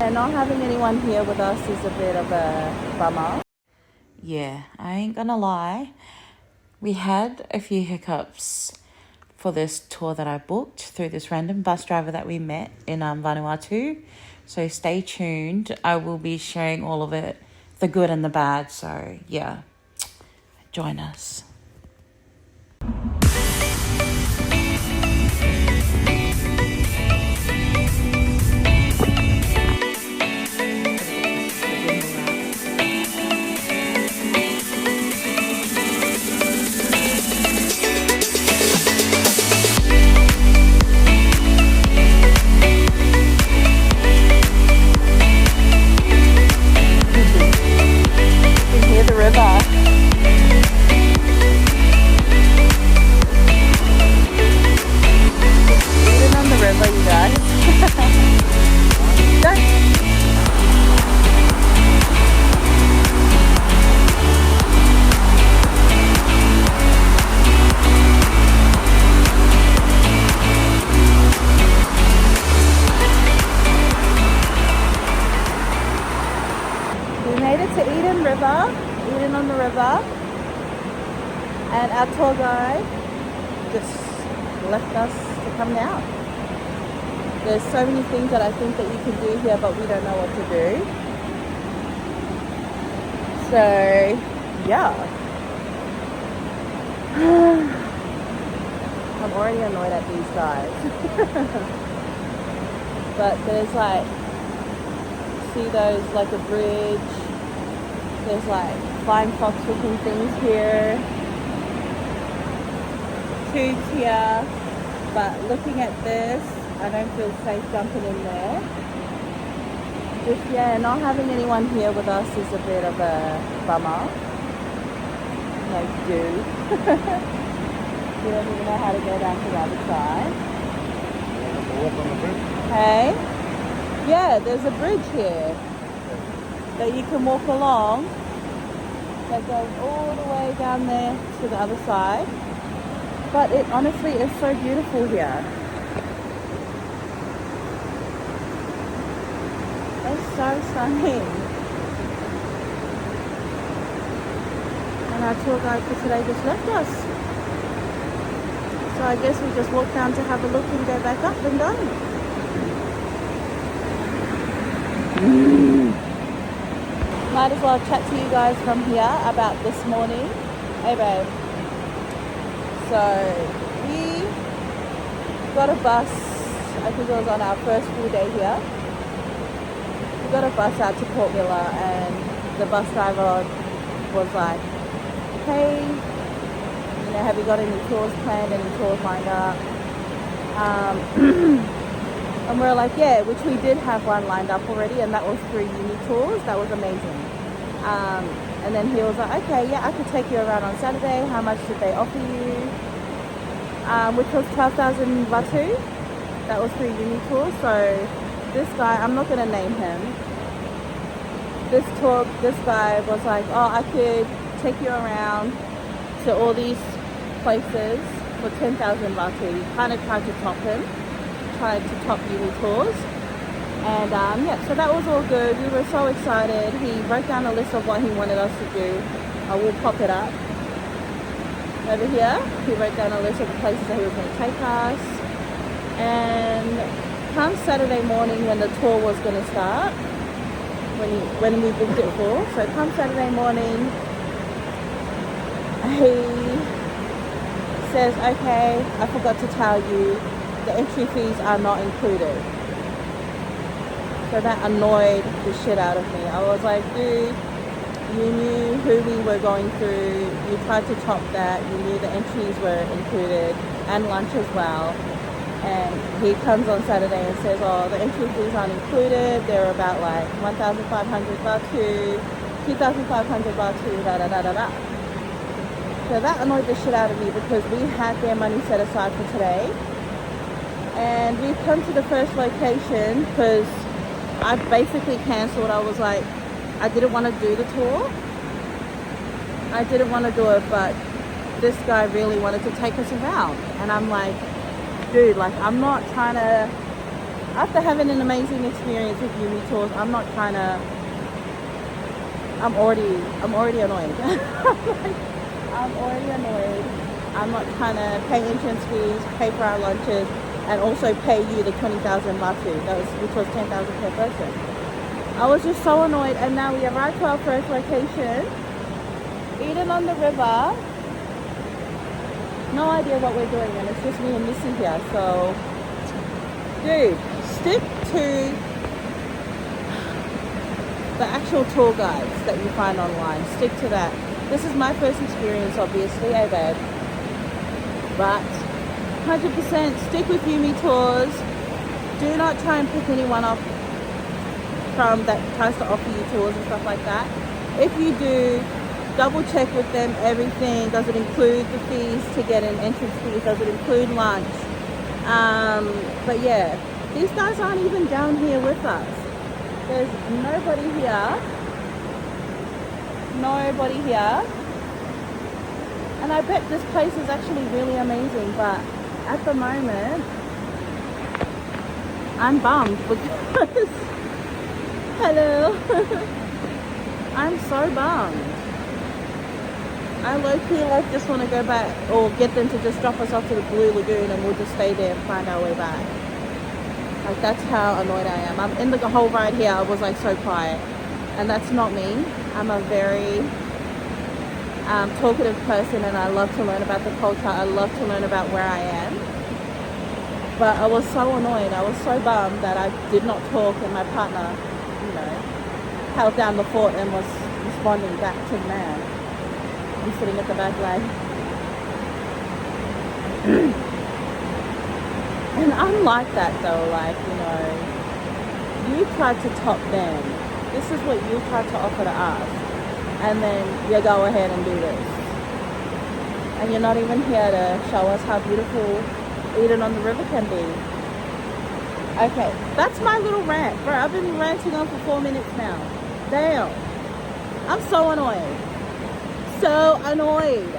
And not having anyone here with us is a bit of a bummer. Yeah, I ain't gonna lie. We had a few hiccups for this tour that I booked through this random bus driver that we met in Vanuatu. So stay tuned. I will be sharing all of it, the good and the bad. So yeah, join us. Eden on the river, and our tour guide just left us to come down. There's so many things that I think that you can do here, but we don't know what to do. So yeah, I'm already annoyed at these guys. But there's like, see those, like a bridge. There's like flying fox looking things here, tubes here, but looking at this, I don't feel safe jumping in there. Just, yeah, not having anyone here with us is a bit of a bummer. Like, dude. You don't even know how to go down to the other side. Walk on the bridge? Hey? Yeah, there's a bridge here that you can walk along that goes all the way down there to the other side. But it honestly is so beautiful here. It's so stunning. And our tour guide for today just left us. So I guess we just walk down to have a look and go back up and done. Might as well chat to you guys from here about this morning. Hey babe. So we got a bus, I think it was on our first full day here. We got a bus out to Port Miller, and the bus driver was like, hey, you know, have you got any tours planned, any tours lined up? And we're like, yeah, which we did have one lined up already, and that was through Uni Tours. That was amazing. And then he was like, okay, yeah, I could take you around on Saturday. How much did they offer you? Which was 12,000 Vanuatu. That was through Uni Tours. So this guy, I'm not going to name him. This guy was like, oh, I could take you around to all these places for 10,000 Vanuatu. He kind of tried to top him. Tried to top Uni Tours, and yeah, so that was all good. We were so excited. He wrote down a list of what he wanted us to do. I will pop it up over here. He wrote down a list of the places that he was going to take us, and come Saturday morning when the tour was going to start, when we booked it for, so come Saturday morning, he says, okay, I forgot to tell you, the entry fees are not included. So that annoyed the shit out of me. I was like, dude, you knew who we were going through. You tried to top that. You knew the entries were included and lunch as well. And he comes on Saturday and says, oh, the entry fees aren't included. They're about like 1,500 Vanuatu, 2,500 Vanuatu, da da da da da. So that annoyed the shit out of me because we had their money set aside for today. And we've come to the first location because I basically cancelled. I was like, I didn't want to do the tour. I didn't want to do it, but this guy really wanted to take us around. And I'm like, dude, like, I'm not trying to after having an amazing experience with Uni Tours, I'm not trying to. I'm already annoyed. I'm already annoyed. I'm not trying to pay entrance fees, pay for our lunches, and also pay you the 20,000 batu, which was 10,000 per person. I was just so annoyed, and now we arrived to our first location, Eden on the river. No idea what we're doing, and it's just me and Missy here. So, dude, stick to the actual tour guides that you find online. Stick to that. This is my first experience, obviously, babe. But 100% stick with Yumi Tours. Do not try and pick anyone off from that tries to offer you tours and stuff like that. If you do, double check with them everything. Does it include the fees to get an entrance fees? Does it include lunch? But yeah, these guys aren't even down here with us. There's nobody here. Nobody here. And I bet this place is actually really amazing, but at the moment, I'm bummed because, hello, I'm so bummed. I low-key just want to go back or get them to just drop us off to the Blue Lagoon and we'll just stay there and find our way back. Like, that's how annoyed I am. I'm in the whole ride here, I was like so quiet. And that's not me. I'm a very talkative person and I love to learn about the culture. I love to learn about where I am. But I was so annoyed. I was so bummed that I did not talk and my partner, held down the fort and was responding back to the man. I'm sitting at the back like, and I'm like that though, you tried to top them. This is what you tried to offer to us. And then you go ahead and do this. And you're not even here to show us how beautiful Eden on the river can be. Okay, that's my little rant. Bro, I've been ranting on for 4 minutes now. Damn. I'm so annoyed. So annoyed.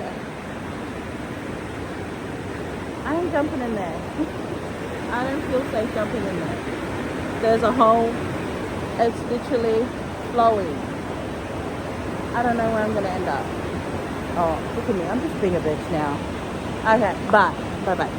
I ain't jumping in there. I don't feel safe jumping in there. There's a hole. It's literally flowing. I don't know where I'm gonna end up. Oh, look at me. I'm just being a bitch now. Okay, bye. Bye-bye.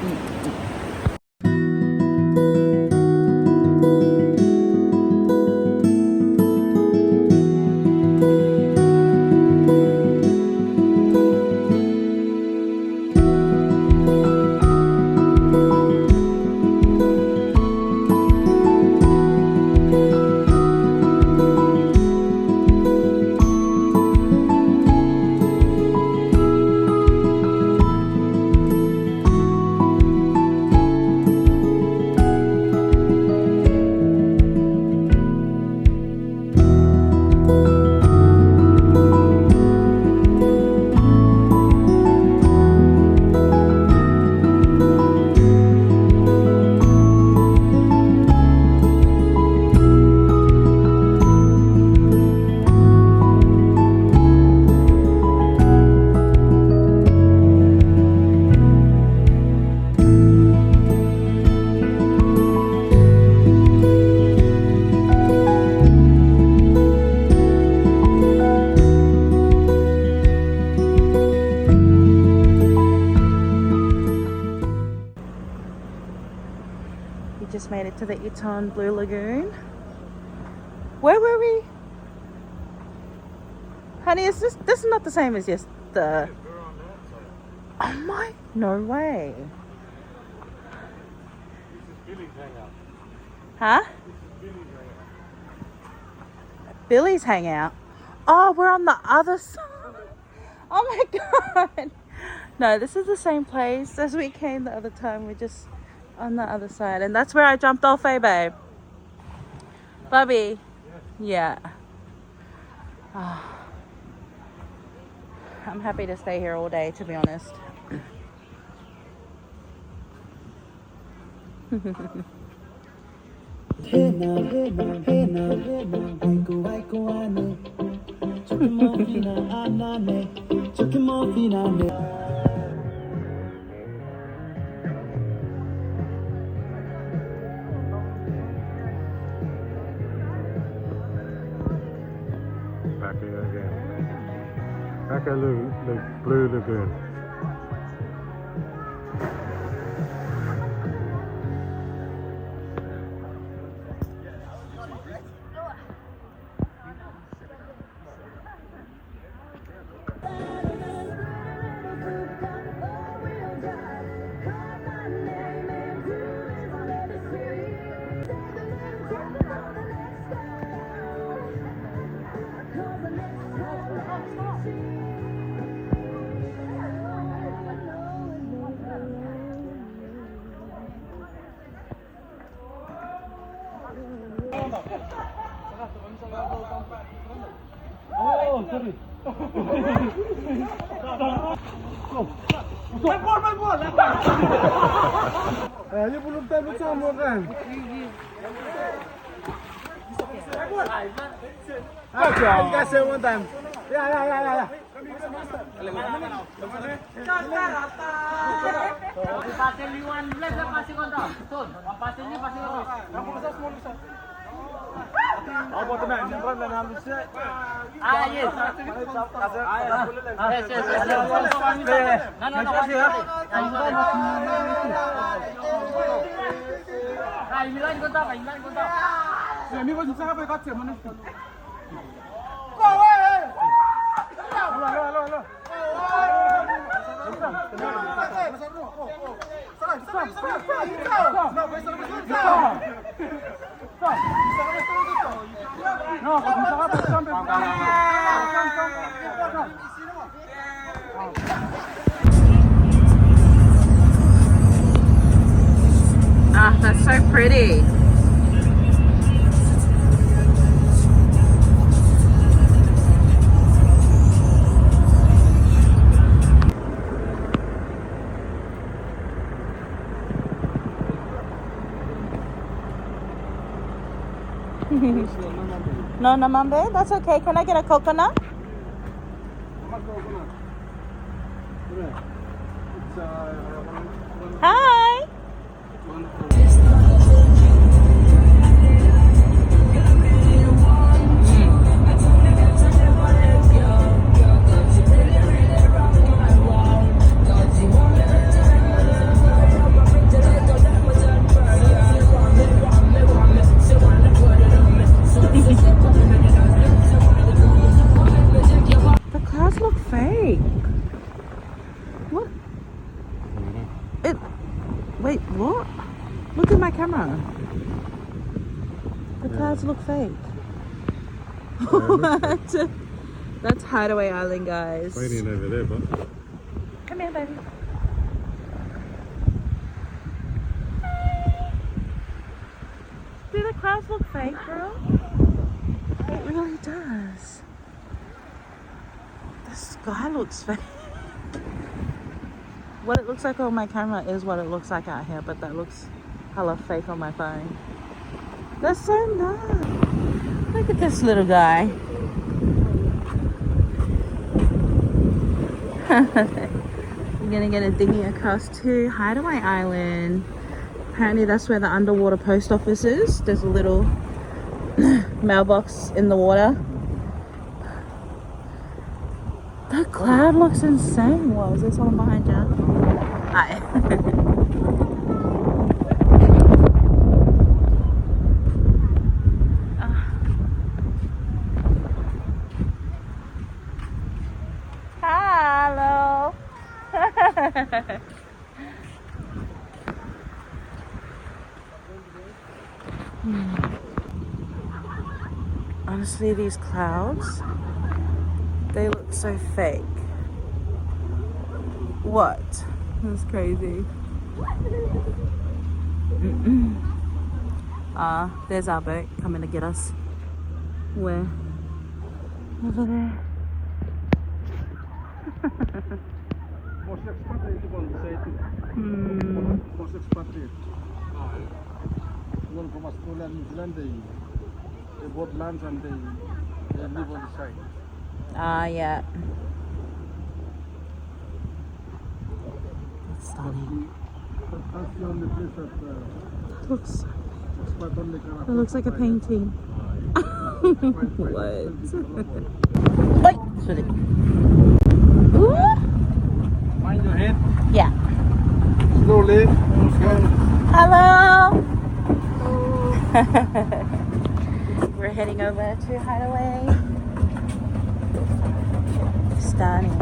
Just made it to the Iton Blue Lagoon. Where were we? Honey, is this is not the same as yesterday? Oh my, no way. This is Billy's hangout. Huh? This is Billy's hangout. Billy's hangout. Oh, we're on the other side. Oh my god. No, this is the same place as we came the other time. We're just on the other side, and that's where I jumped off, babe. Bubby. Yeah. Oh. I'm happy to stay here all day, to be honest. Like a blue lagoon. Ini belum tahu sama kan? Aja, kasih one time. Ya. Apa teman? Nyamperin dan habisnya. Yes. Ini pun susah apa kat mana? Ah, that's so pretty. No namambe? That's okay. Can I get a coconut? Hi. The clouds look fake. What? Wait, what? Look at my camera. The clouds look fake. What? That's Hideaway Island, guys. Waiting over there, but. Come here, baby. Do the clouds look fake, girl? It really does. The sky looks fake. What it looks like on my camera is what it looks like out here, but that looks hella fake on my phone. That's so nice. Look at this little guy. I'm gonna get a dinghy across to Hideaway Island. Apparently that's where the underwater post office is. There's a little mailbox in the water. That cloud looks insane. What, is there someone behind you? Hi. Hello. Honestly, these clouds, they look so fake. What? That's crazy. There's our boat coming to get us. Where? Over there. Most expatriate people say it. Most expatriate. People from Australia and New Zealand, they bought lands and they live on the side. Yeah. It's stunning. That's the only place that Looks. expat only can It looks like a painting. What? Wait, sorry. Ooh. Mind your head. Yeah. Slowly. Okay. Hello. We're heading over to Hideaway. Stunning.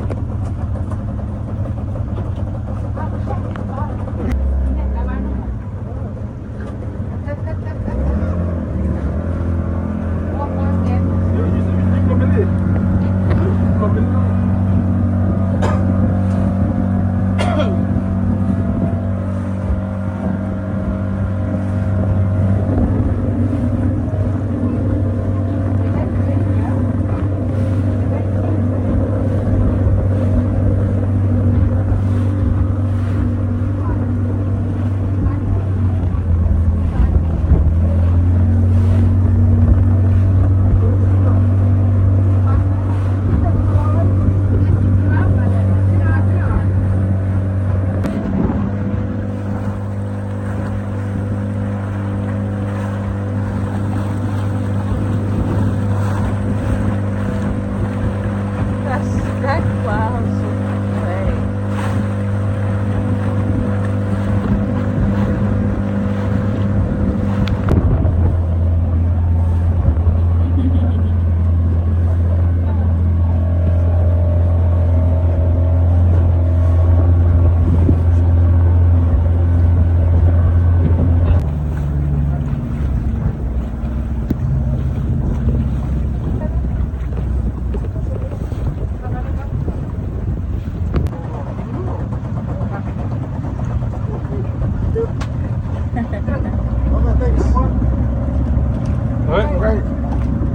Right.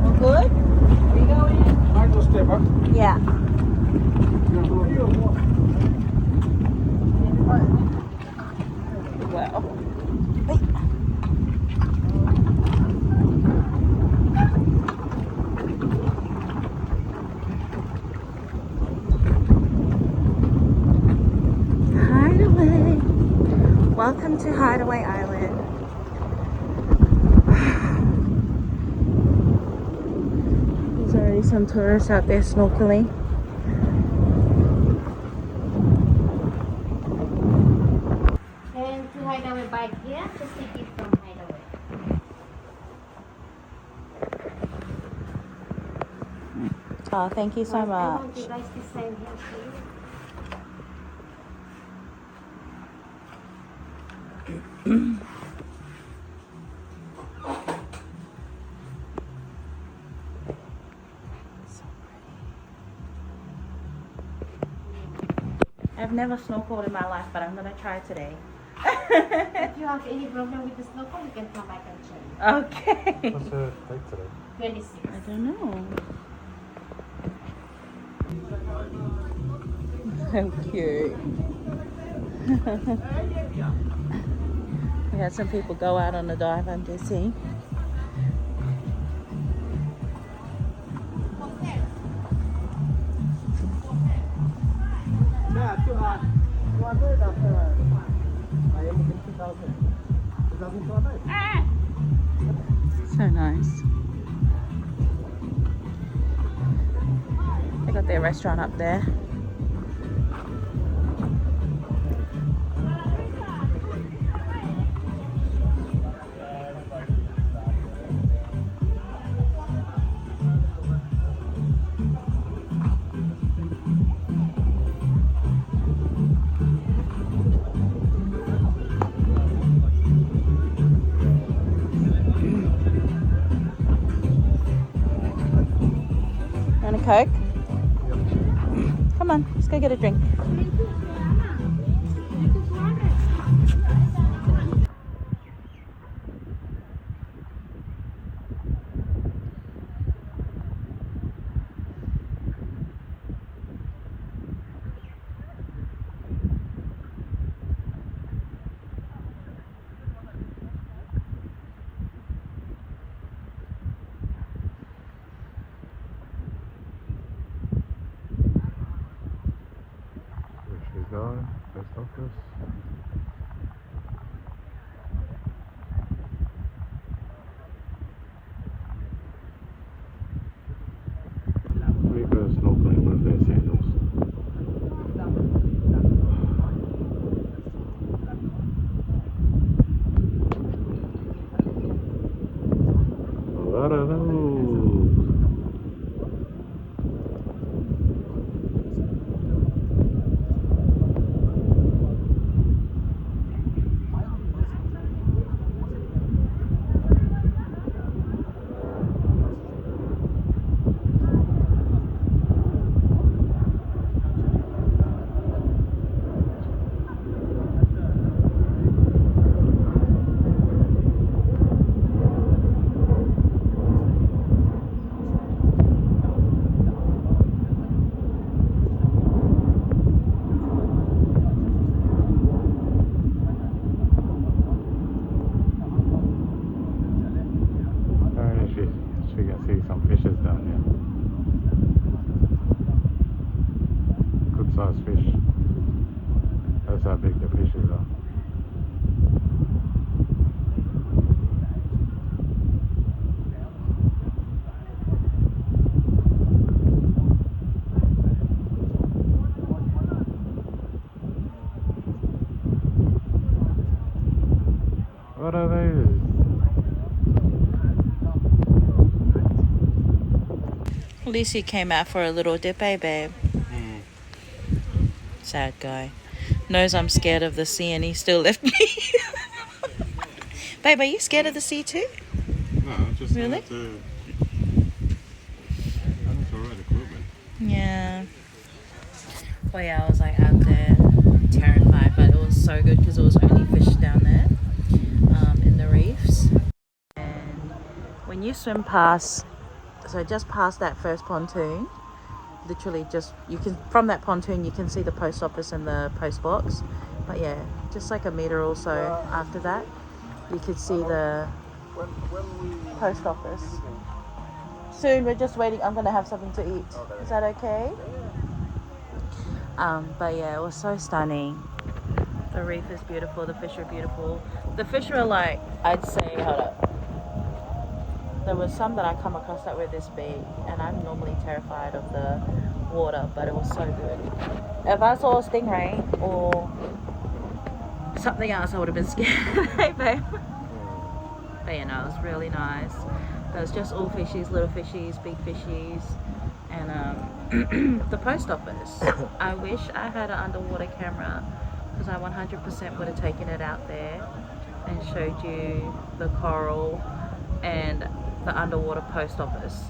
All good? Mind your step, huh? Yeah. Wow. Hideaway. Welcome to Hideaway Island. There's already some tourists out there snorkeling. And to Hideaway bike here, just take it from Hideaway. Oh, thank you so I want much. you guys to sign here, please. I've never snorkeled in my life, but I'm gonna try today. If you have any problem with the snorkel, you can come back and check. Okay. What's the date today? 26. I don't know. So cute. We had some people go out on the dive, I'm guessing. So nice. They got their restaurant up there. Want a Coke? Come on, let's go get a drink. What are those? So you can see some fishes down here. Good sized fish. That's how big the fishes are. What are those? Lucy came out for a little dip, eh, babe? Sad guy. Knows I'm scared of the sea and he still left me. Babe, are you scared of the sea too? No, just Really? that's alright equipment. Yeah. Well, yeah, I was like out there terrified, but it was so good because it was only fish down there in the reefs. And when you swim past, so just past that first pontoon, literally just, you can, from that pontoon you can see the post office and the post box. But yeah, just like a meter or so after that, you could see the post office. Soon, we're just waiting. I'm gonna have something to eat. Is that okay? But yeah, it was so stunning. The reef is beautiful, the fish are beautiful. The fish are like, I'd say, hold up. There was some that I come across that were this big, and I'm normally terrified of the water, but it was so good. If I saw a stingray or something else, I would have been scared. Hey, babe. But you know, it was really nice. It was just all fishies, little fishies, big fishies, and the post office. I wish I had an underwater camera, because I 100% would have taken it out there and showed you the coral and the underwater post office.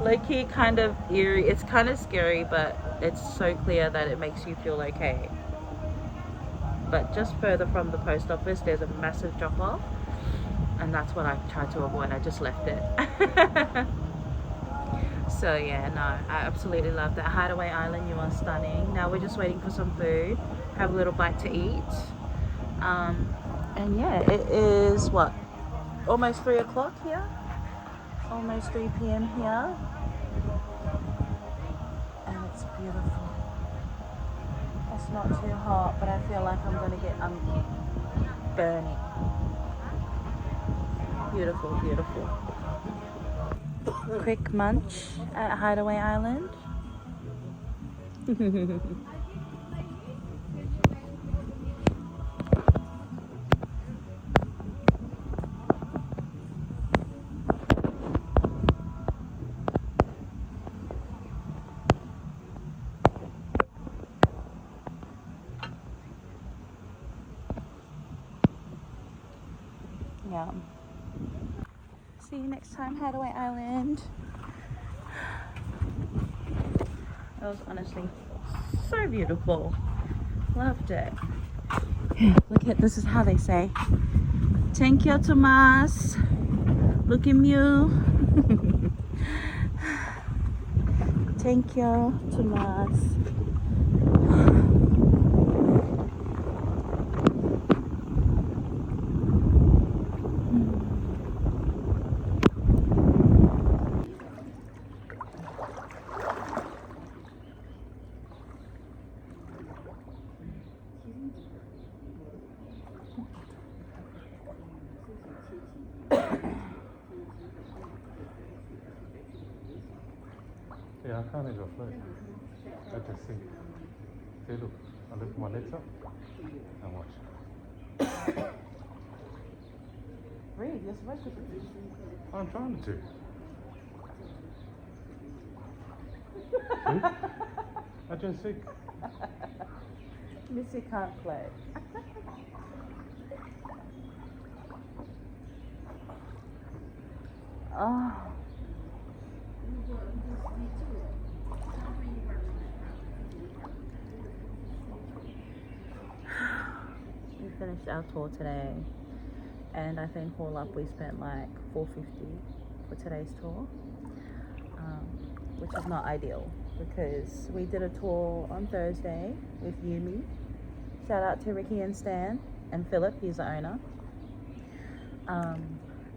Low-key kind of eerie. It's kind of scary, but it's so clear that it makes you feel okay. But just further from the post office, there's a massive drop-off, and that's what I tried to avoid. I just left it. So yeah, no, I absolutely love that. Hideaway Island, you are stunning. Now we're just waiting for some food, have a little bite to eat. And yeah, it is what, almost 3 o'clock here, almost 3 p.m. here, and it's beautiful. It's not too hot, but I feel like I'm gonna get burning. Beautiful, beautiful. Quick munch at Hideaway Island. Yum. See you next time, Hideaway Island. It was honestly so beautiful. Loved it. Look at, this is how they say, "Thank you, Tomas." Look at you. Thank you, Tomas. Yeah, I can't even float. Let's just see. See, look. I lift my legs up and watch. Reef. You're supposed to be. I'm trying to. I just sick. Missy can't play. Oh. We finished our tour today, and I think all up we spent like $4.50 for today's tour, which is not ideal because we did a tour on Thursday with Yumi. Shout out to Ricky and Stan and Philip, he's the owner.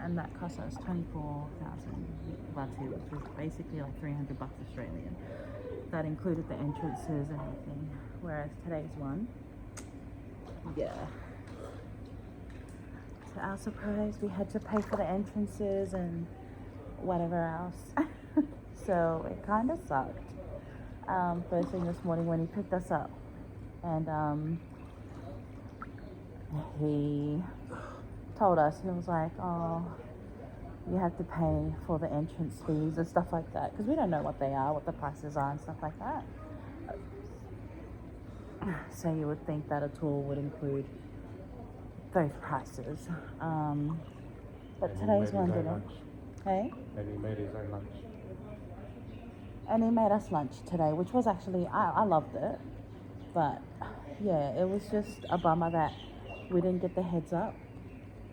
And that cost us 24,000 Vanuatu, which was basically like $300 Australian. That included the entrances and everything. Whereas today's one, yeah. To our surprise, we had to pay for the entrances and whatever else. So it kind of sucked. First thing this morning when he picked us up, and he told us, he was like, oh, you have to pay for the entrance fees and stuff like that, because we don't know what they are, what the prices are and stuff like that. So you would think that a tour would include those prices, but And today's one didn't. lunch. Hey? And he made his own lunch. And he made us lunch today, which was actually, I loved it. But yeah, it was just a bummer that we didn't get the heads up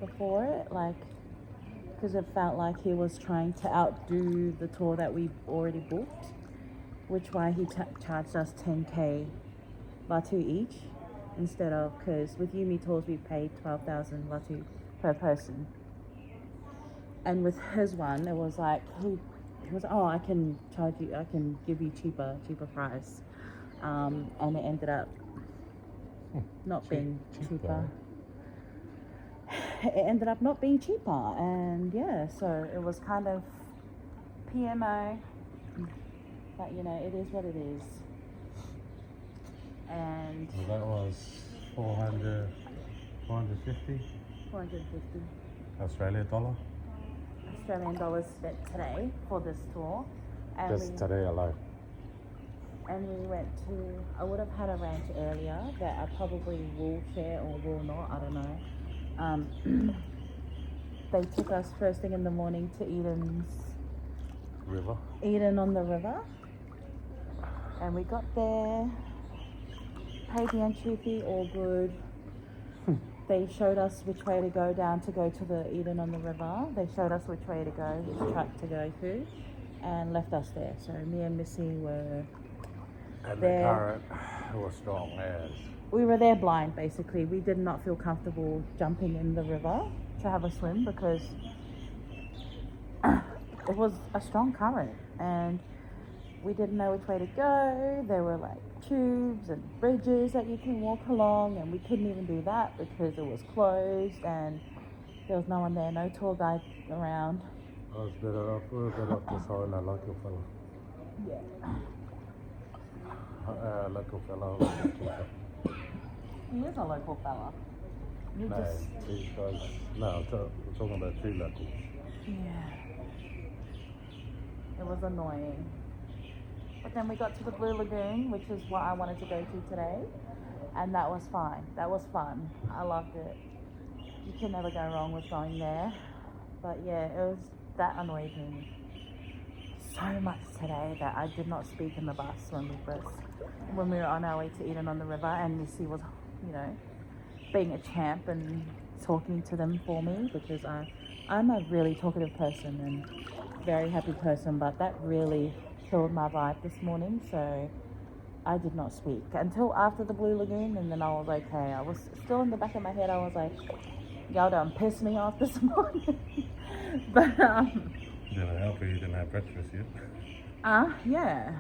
before it, like, because it felt like he was trying to outdo the tour that we already booked, which why he charged us 10k Vanuatu each instead of, because with Yumi tours we paid 12,000 Vanuatu per person, and with his one it was like he was, oh, I can charge you, I can give you cheaper price, and it ended up not being cheaper. It ended up not being cheaper, and yeah, so it was kind of PMO, but you know, it is what it is. And Well, that was 450 Australian dollar. Australian dollars spent today for this tour, and Just today alone. And we went to, I would have had a ranch earlier that I probably will share or will not, I don't know. They took us first thing in the morning to Eden on the river, and we got there, paid the entry fee, all good. They showed us which way to go down to go to the Eden on the river. They showed us which way to go, which track to go to, and left us there. So me and Missy were And there. the current was strong as. We were there blind, basically. We did not feel comfortable jumping in the river to have a swim because it was a strong current and we didn't know which way to go. There were like tubes and bridges that you can walk along, and we couldn't even do that because it was closed and there was no one there, no tour guide around. I was better off, we were better off just hiring a local fella. Yeah. Local fella. He is a local fella. You No, just, these guys. No, we're talking about two locals. yeah. It was annoying. But then we got to the Blue Lagoon, which is what I wanted to go to today. And that was fine. That was fun. I loved it. You can never go wrong with going there. But yeah, that annoyed me so much today that I did not speak in the bus when we were on our way to Eden on the river, and Missy was, you know, being a champ and talking to them for me, because I'm a really talkative person and very happy person, but that really killed my vibe this morning, so I did not speak until after the Blue Lagoon, and then I was okay. I was still in the back of my head, I was like, y'all done pissed me off this morning. But Didn't help you didn't have breakfast yet. yeah.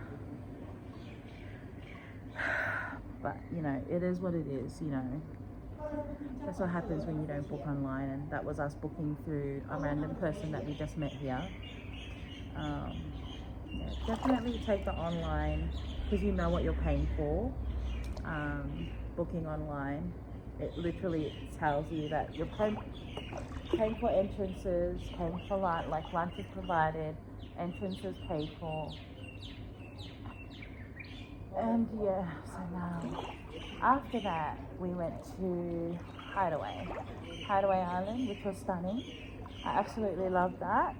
But you know, it is what it is, you know. That's what happens when you don't book online, and that was us booking through a random person that we just met here. Yeah, definitely take the online, because you know what you're paying for. Booking online, it literally tells you that you're paying Paying for entrances, paying for lunch, like lunch is provided, entrances paid for. And yeah, so now after that we went to Hideaway Island, which was stunning. I absolutely loved that.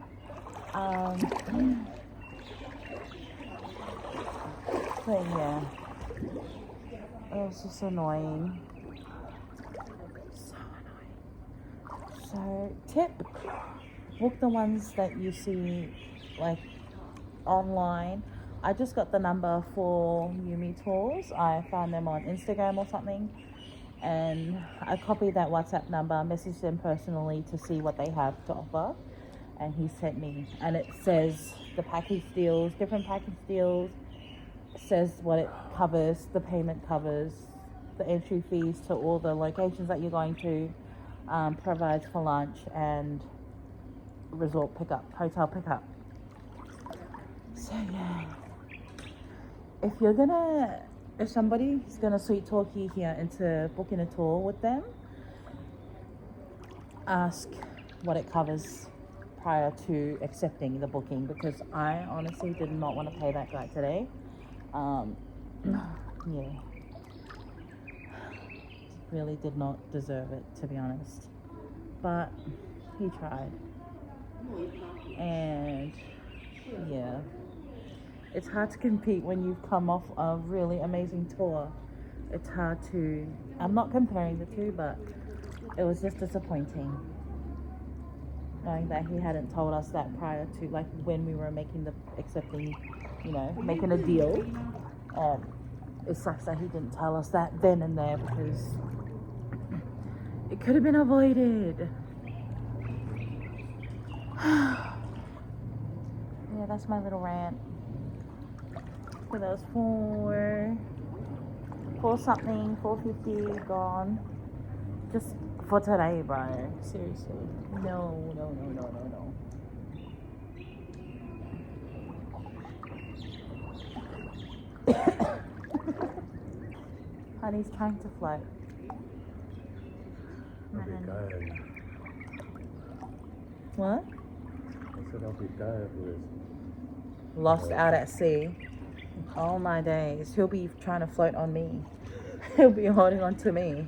But yeah, it was just annoying. So annoying. So tip, book the ones that you see like online. I just got the number for Yumi Tours. I found them on Instagram or something, and I copied that WhatsApp number, messaged them personally to see what they have to offer, and he sent me, and it says the package deals, different package deals, says what it covers, the payment covers, the entry fees to all the locations that you're going to, provides for lunch and resort pickup, hotel pickup. So yeah, if somebody's gonna sweet talk you here into booking a tour with them, ask what it covers prior to accepting the booking, because I honestly did not want to pay that guy today. Yeah, really did not deserve it, to be honest, but he tried. And yeah, it's hard to compete when you've come off a really amazing tour. It's hard to, I'm not comparing the two, but it was just disappointing knowing that he hadn't told us that prior to, like, when we were making making a deal. It sucks that he didn't tell us that then and there, because it could have been avoided. Yeah, that's my little rant. So that was 450 gone. Just for today, bro. Seriously. No. Honey's trying to float. I'll be going. What? I said I'll be going with. Lost out at sea. Oh my days. He'll be trying to float on me. He'll be holding on to me.